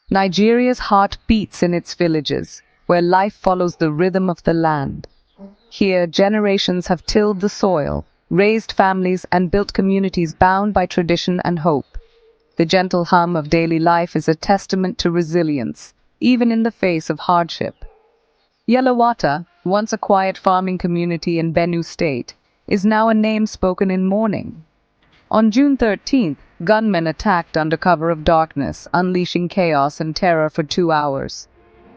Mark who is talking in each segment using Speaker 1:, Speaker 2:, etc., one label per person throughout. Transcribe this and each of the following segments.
Speaker 1: Nigeria's heart beats in its villages, where life follows the rhythm of the land. Here, generations have tilled the soil, raised families, and built communities bound by tradition and hope. The gentle hum of daily life is a testament to resilience, even in the face of hardship. Yelewata, once a quiet farming community in Benue State, is now a name spoken in mourning. On June 13th, gunmen attacked under cover of darkness, unleashing chaos and terror for 2 hours.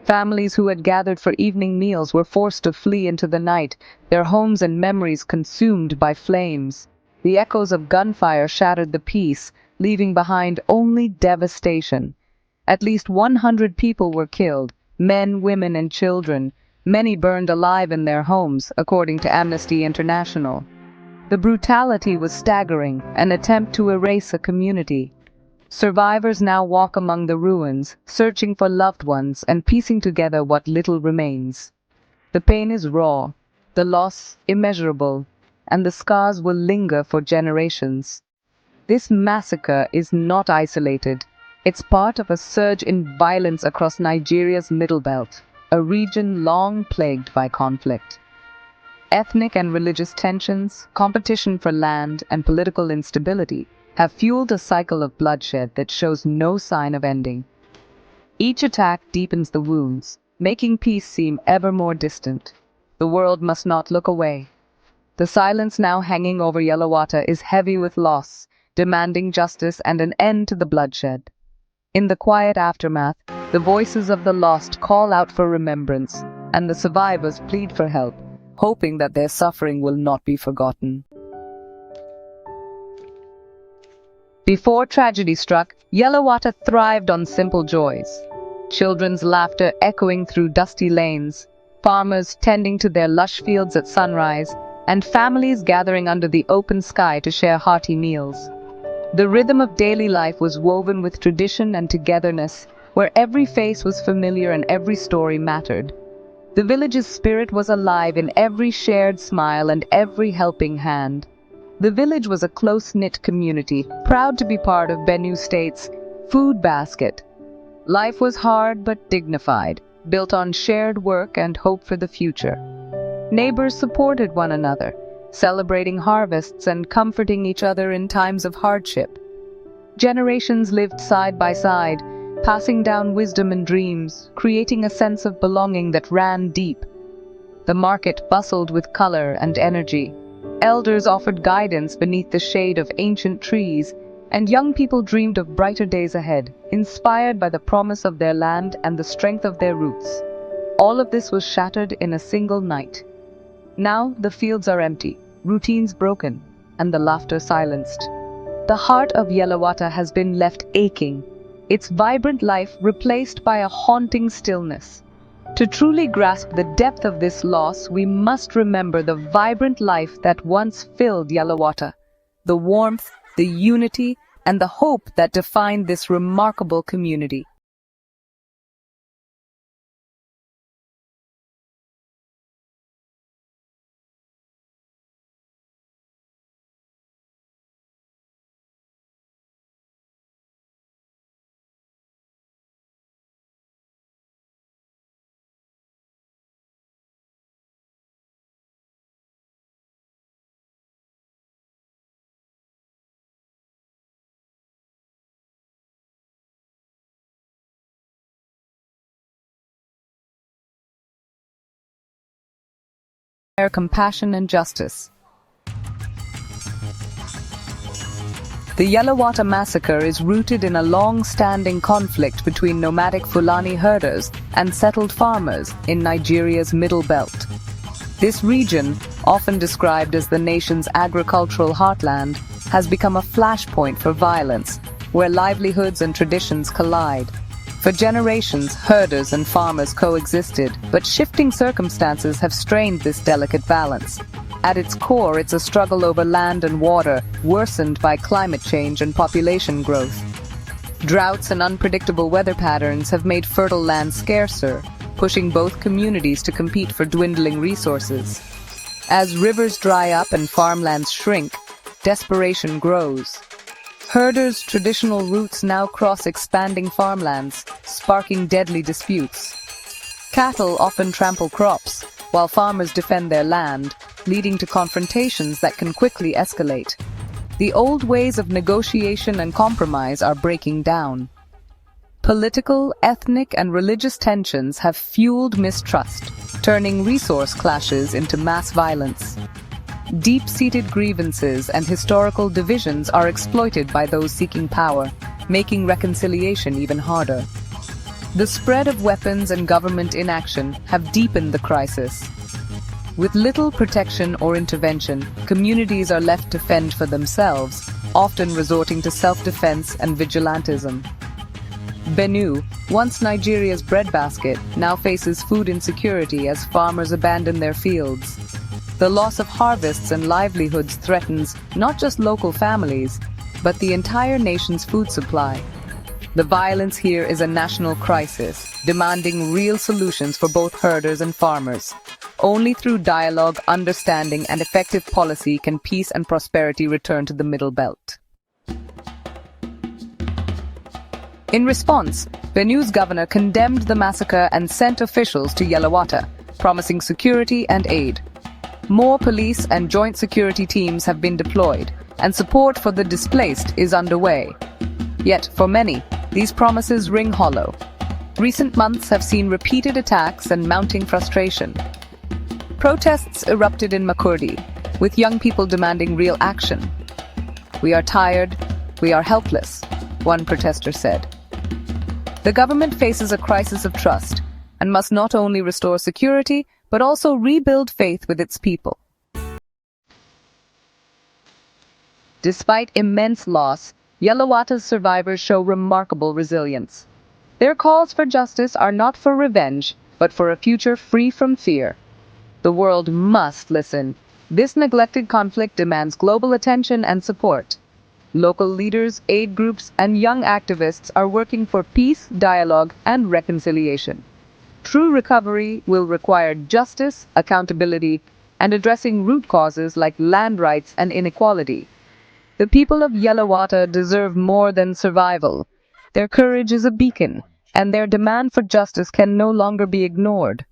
Speaker 1: Families who had gathered for evening meals were forced to flee into the night, their homes and memories consumed by flames. The echoes of gunfire shattered the peace, leaving behind only devastation. At least 100 people were killed, men, women, and children. Many burned alive in their homes, according to Amnesty International. The brutality was staggering, an attempt to erase a community. Survivors now walk among the ruins, searching for loved ones and piecing together what little remains. The pain is raw, the loss immeasurable, and the scars will linger for generations. This massacre is not isolated. It's part of a surge in violence across Nigeria's Middle Belt, a region long plagued by conflict. Ethnic and religious tensions, competition for land, and political instability have fueled a cycle of bloodshed that shows no sign of ending. Each attack deepens the wounds, making peace seem ever more distant. The world must not look away. The silence now hanging over Yelewata is heavy with loss, demanding justice and an end to the bloodshed. In the quiet aftermath, the voices of the lost call out for remembrance, and the survivors plead for help, hoping that their suffering will not be forgotten. Before tragedy struck, Yelewata thrived on simple joys. Children's laughter echoing through dusty lanes, farmers tending to their lush fields at sunrise, and families gathering under the open sky to share hearty meals. The rhythm of daily life was woven with tradition and togetherness, where every face was familiar and every story mattered. The village's spirit was alive in every shared smile and every helping hand. The village was a close-knit community, proud to be part of Benue State's food basket. Life was hard but dignified, built on shared work and hope for the future. Neighbors supported one another, celebrating harvests and comforting each other in times of hardship. Generations lived side by side, passing down wisdom and dreams, creating a sense of belonging that ran deep. The market bustled with color and energy. Elders offered guidance beneath the shade of ancient trees, and young people dreamed of brighter days ahead, inspired by the promise of their land and the strength of their roots. All of this was shattered in a single night. Now the fields are empty, routines broken, and the laughter silenced. The heart of Yelewata has been left aching, its vibrant life replaced by a haunting stillness. To truly grasp the depth of this loss, we must remember the vibrant life that once filled Yelewata, the warmth, the unity, and the hope that defined this remarkable community. Compassion and justice. The Yelewata massacre is rooted in a long-standing conflict between nomadic Fulani herders and settled farmers in Nigeria's Middle Belt. This region, often described as the nation's agricultural heartland, has become a flashpoint for violence, where livelihoods and traditions collide. For generations, herders and farmers coexisted, but shifting circumstances have strained this delicate balance. At its core, it's a struggle over land and water, worsened by climate change and population growth. Droughts and unpredictable weather patterns have made fertile land scarcer, pushing both communities to compete for dwindling resources. As rivers dry up and farmlands shrink, desperation grows. Herders' traditional routes now cross expanding farmlands, sparking deadly disputes. Cattle often trample crops, while farmers defend their land, leading to confrontations that can quickly escalate. The old ways of negotiation and compromise are breaking down. Political, ethnic, and religious tensions have fueled mistrust, turning resource clashes into mass violence. Deep-seated grievances and historical divisions are exploited by those seeking power, making reconciliation even harder. The spread of weapons and government inaction have deepened the crisis. With little protection or intervention, communities are left to fend for themselves, often resorting to self-defense and vigilantism. Benue, once Nigeria's breadbasket, now faces food insecurity as farmers abandon their fields. The loss of harvests and livelihoods threatens not just local families, but the entire nation's food supply. The violence here is a national crisis, demanding real solutions for both herders and farmers. Only through dialogue, understanding, and effective policy can peace and prosperity return to the Middle Belt. In response, Benue's governor condemned the massacre and sent officials to Yelewata, promising security and aid. More police and joint security teams have been deployed, and support for the displaced is underway. Yet, for many, these promises ring hollow. Recent months have seen repeated attacks and mounting frustration. Protests erupted in Makurdi, with young people demanding real action. "We are tired, we are helpless," one protester said. The government faces a crisis of trust and must not only restore security, but also rebuild faith with its people. Despite immense loss, Yelewata's survivors show remarkable resilience. Their calls for justice are not for revenge, but for a future free from fear. The world must listen. This neglected conflict demands global attention and support. Local leaders, aid groups, and young activists are working for peace, dialogue, and reconciliation. True recovery will require justice, accountability, and addressing root causes like land rights and inequality. The people of Yelewata deserve more than survival. Their courage is a beacon, and their demand for justice can no longer be ignored.